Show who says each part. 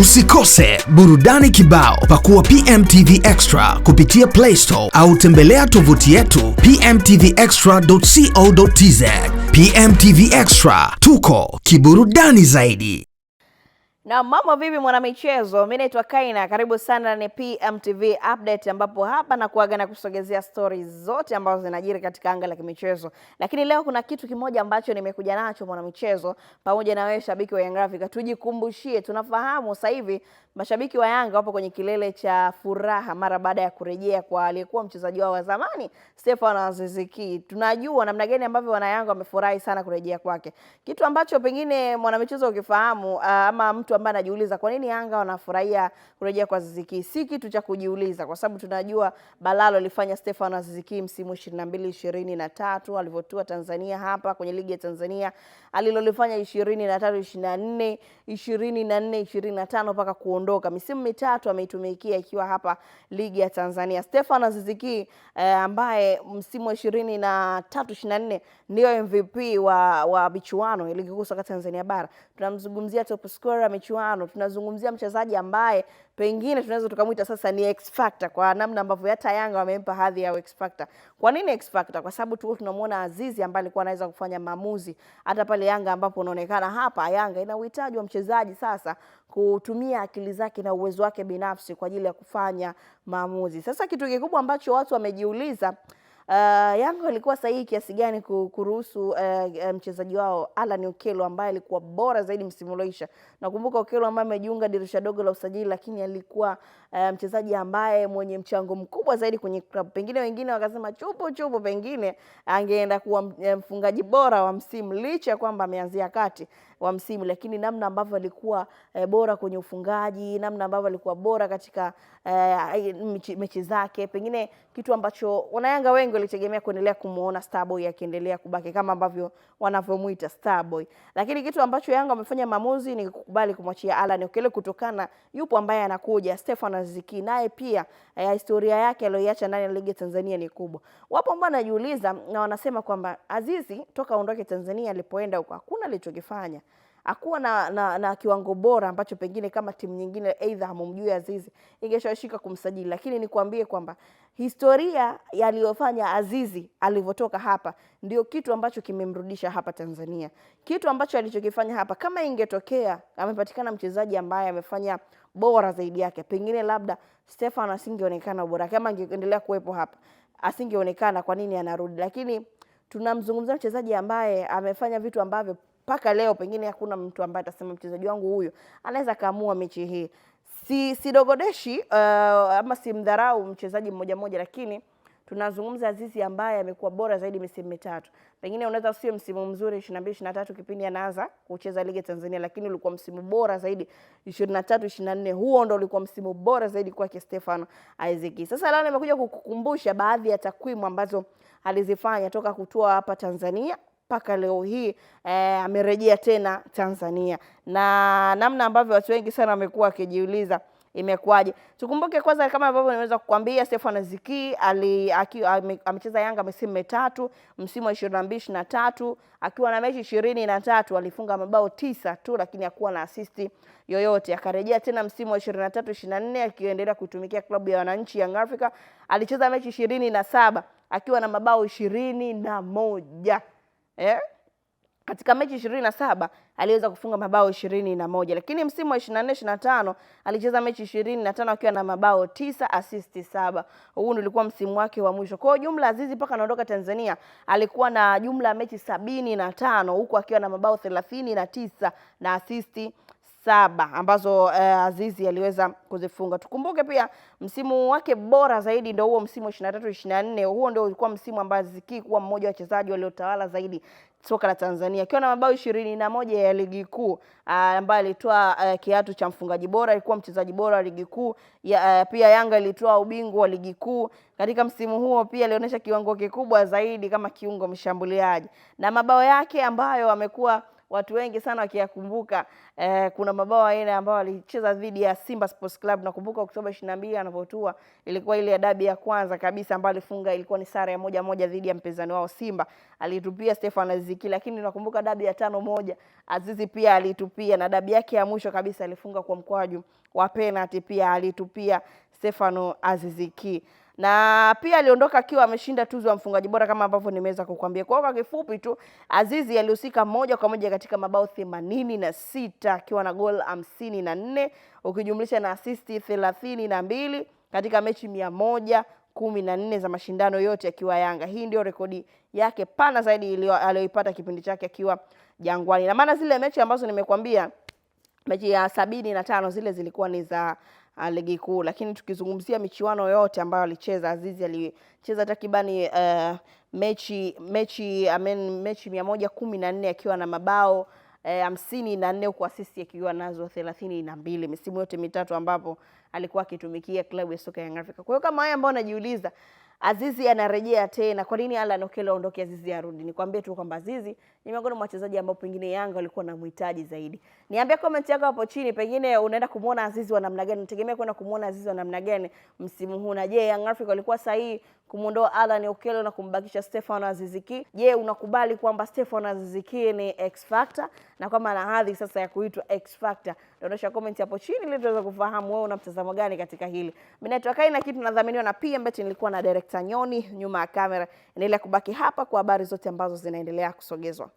Speaker 1: Usikose burudani kibao. Pakua PMTV Extra kupitia Play Store au tembelea tovuti yetu pmtvextra.co.tz. PMTV Extra, tuko kiburudani zaidi.
Speaker 2: Na mambo vipi mwanamichezo, mimi naitwa Kaina, karibu sana ni PMTV Update, ambapo hapa na kuaga na kusogezea stories zote ambazo zinajiri katika anga la kimichezo. Lakini leo kuna kitu kimoja ambacho nimekuja nacho mwanamichezo, pamoja na wewe shabiki wa Young Africa, tujikumbushie. Tunafahamu sasa hivi mashabiki wa Yanga wapo kwenye kilele cha furaha mara baada ya kurejea kwa aliyekuwa mchezaji wao wa zamani Stefan Aziz Ki. Tunajua namna gani ambavyo wana Yanga wamefurahi sana kurejea kwake. Kitu ambacho pengine mwanamichezo ukifahamu ama mtu ambaye anajiuliza kwa nini Yanga wanafurahia kurejea kwa Aziz Ki, si kitu cha kujiuliza, kwa sababu tunajua balalo alifanya Stefan Aziz Ki msimu 22-23 alivyotua Tanzania hapa kwenye ligi ya Tanzania, alilolifanya 23-24, 24-25 mpaka kuondoka. Misimu mitatu ameitumikia ikiwa hapa ligi ya Tanzania. Stefan Aziz Ki ambaye msimu wa 23-24 ndio MVP wa michuano ligi kuu soka Tanzania bara. Tunamzungumzia top scorer michuano, tunazungumzia mchezaji ambaye pengine tunaweza tukamuita sasa ni X Factor, kwa namna ambavyo hata Yanga wamempa hadhi ya X Factor. Kwa nini X Factor? Kwa sababu tu tunamuona Azizi ambaye alikuwa anaweza kufanya maamuzi hata pale Yanga ambapo unaonekana hapa Yanga ina uhitaji wa mchezaji sasa kutumia akili zake na uwezo wake binafsi kwa ajili ya kufanya maamuzi. Sasa kitu kikubwa ambacho watu wamejiuliza, Yanga walikuwa sahihi kiasi gani kuruhusu mchezaji wao Alan Okello ambaye alikuwa bora zaidi msimu uliopita. Nakumbuka Okello ambaye amejiunga dirisha dogo la usajili, lakini alikuwa mchezaji ambaye mwenye mchango mkubwa zaidi kwenye club. Pengine wengine wakasema chupu pengine angeenda kuwa mfungaji bora wa msimu, licha kwamba ameanzia kati wa msimu, lakini namna ambavyo alikuwa bora kwenye ufungaji, namna ambavyo alikuwa bora katika mechi zake, pengine kitu ambacho wanayanga wengi walitegemea kuendelea kumuona Starboy akiendelea kubaki kama ambavyo wanavyomuita Starboy. Lakini kitu ambacho Yanga wamefanya maamuzi ni kukubali kumwachia Alan Okello kutokana yupo ambaye anakuja Stefan Aziz Ki, naye pia historia yake aliyoiacha ndani ya ligi ya Tanzania ni kubwa. Wapo ambao wanajiuliza na wanasema kwamba Azizi toka aondoke Tanzania alipoenda huko hakuna alichokifanya. Hakuwa na kiwango bora ambacho pengine kama timu nyingine aidha hamumjui Azizi ingeshawishika kumsajili, lakini nikwambie kwamba historia aliyofanya Azizi alivyotoka hapa ndio kitu ambacho kimemrudisha hapa Tanzania. Kitu ambacho alichokifanya hapa, kama ingetokea amepatikana mchezaji ambaye amefanya bora zaidi yake, pengine labda Stefan asingeonekana bora. Kama angeendelea kuwepo hapa asingeonekana kwa nini anarudi, lakini tunamzungumzia mchezaji ambaye amefanya vitu ambavyo mpaka leo pengine hakuna mtu ambaye atasema mchezaji wangu huyo anaweza kaamua mechi hii. Si dogodeshi ama si mdharau mchezaji mmoja, lakini tunazungumza Azizi ambaye amekuwa bora zaidi misimu mitatu. Pengine unaweza sio msimu mzuri 22-23 kipindi anaanza kucheza ligi ya Tanzania, lakini ulikuwa msimu bora zaidi 23-24. Huo ndo ulikuwa msimu bora zaidi kwake Stefan Aziz Ki. Sasa leo nimekuja kukukumbusha baadhi ya takwimu ambazo alizifanya toka kutua hapa Tanzania mpaka leo hii amerejea tena Tanzania, na namna ambavyo watu wengi sana wamekuwa wakijiuliza imekuwaje. Tukumbuke kwanza, kama ambavyo nimeweza kukuambia, Stefan Aziz Ki amecheza Yanga misimu mitatu. Msimu wa 22-23 akiwa na mechi 23 alifunga mabao 9 tu, lakini hakuwa na assist yoyote. Akarejea tena msimu wa 23-24 akiendelea kutumikia klabu ya wananchi Young Africa. Alicheza mechi 27 akiwa na mabao 21. Katika mechi 27 aliweza kufunga mabao 21, lakini msimu wa 24-25 alicheza mechi 25 akiwa na mabao 9, assist 7. Huu ndio ulikuwa msimu wake wa mwisho. Kwa jumla Azizi mpaka anaondoka Tanzania alikuwa na jumla ya mechi 75 huku akiwa na mabao 39 na assist 7 ambazo Azizi aliweza kuzifunga. Tukumbuke pia msimu wake bora zaidi ndio huo msimu wa 23-24. Huo ndio ulikuwa msimu ambao Aziz Ki kuwa mmoja wa wachezaji waliotawala zaidi soka la Tanzania, akiwa na mabao 21 ya ligi kuu, ambaye alitoa kiatu cha mfungaji bora, alikuwa mchezaji bora wa ligi kuu. Pia Yanga ilitoa ubingwa wa ligi kuu. Katika msimu huo pia alionyesha kiwango kikubwa zaidi kama kiungo mshambuliaji, na mabao yake ambayo amekuwa watu wengi sana wakiyakumbuka. Kuna mabao aina ambao alicheza dhidi ya Simba Sports Club. Nakumbuka Oktoba 22 anapotua, ilikuwa ile dabi ya kwanza kabisa ambayo alifunga, ilikuwa ni sare ya 1-1 dhidi ya mpinzani wao Simba. Alitupia Stefan Aziz Ki, lakini nakumbuka dabi ya 5-1 Azizi pia alitupia, na dabi yake ya mwisho kabisa alifunga kwa mkwaju wa penalty, pia alitupia Stefano Aziz Ki. Na pia aliondoka akiwa ameshinda tuzo ya mfungaji bora kama ambavyo nimeweza kukuambia. Kwa kifupi tu, Azizi alihusika moja kwa moja katika mabao 86 akiwa na goal 54 ukijumlisha na assist 32 katika mechi 114 za mashindano yote akiwa Yanga. Hii ndio rekodi yake pana zaidi aliyoipata kipindi chake akiwa Jangwani. Na maana zile mechi ambazo nimekuambia, mechi ya 75 zile zilikuwa ni za ligi kuu, lakini tukizungumzia michuano yote ambayo alicheza, Azizi alicheza takribani mechi 114 akiwa na mabao 54 huku assist akiwa nazo 32 misimu yote mitatu ambapo alikuwa akitumikia klabu ya soka ya Young Africa. Kwa hiyo kama haya ambao najiuliza, Azizi anarejea tena, kwa nini Alan Okello aondoke Azizi arudi? Nikwambie tu kwamba Azizi ni miongoni mwa wachezaji ambao pengine Yanga walikuwa na mhitaji zaidi. Niambie comment yako hapo chini, pengine unaenda kumuona Azizi wa namna gani? Unategemea kwenda kumuona Azizi wa namna gani msimu huu? Na je, Young Africa walikuwa sahihi kumuondoa Alan Okello na kumbakisha Stefano Aziz Ki? Je, unakubali kwamba Stefano Aziz Ki ni X Factor na kwamba ana hadhi sasa ya kuitwa X Factor? Dondosha comment hapo chini ili tuweze kufahamu wewe una mtazamo gani katika hili. Mimi naitwa Kaina, kitu nadhaminiwa na PMBet, nilikuwa na director Nyoni nyuma ya kamera. Endelea kubaki hapa kwa habari zote ambazo zinaendelea kusogezwa.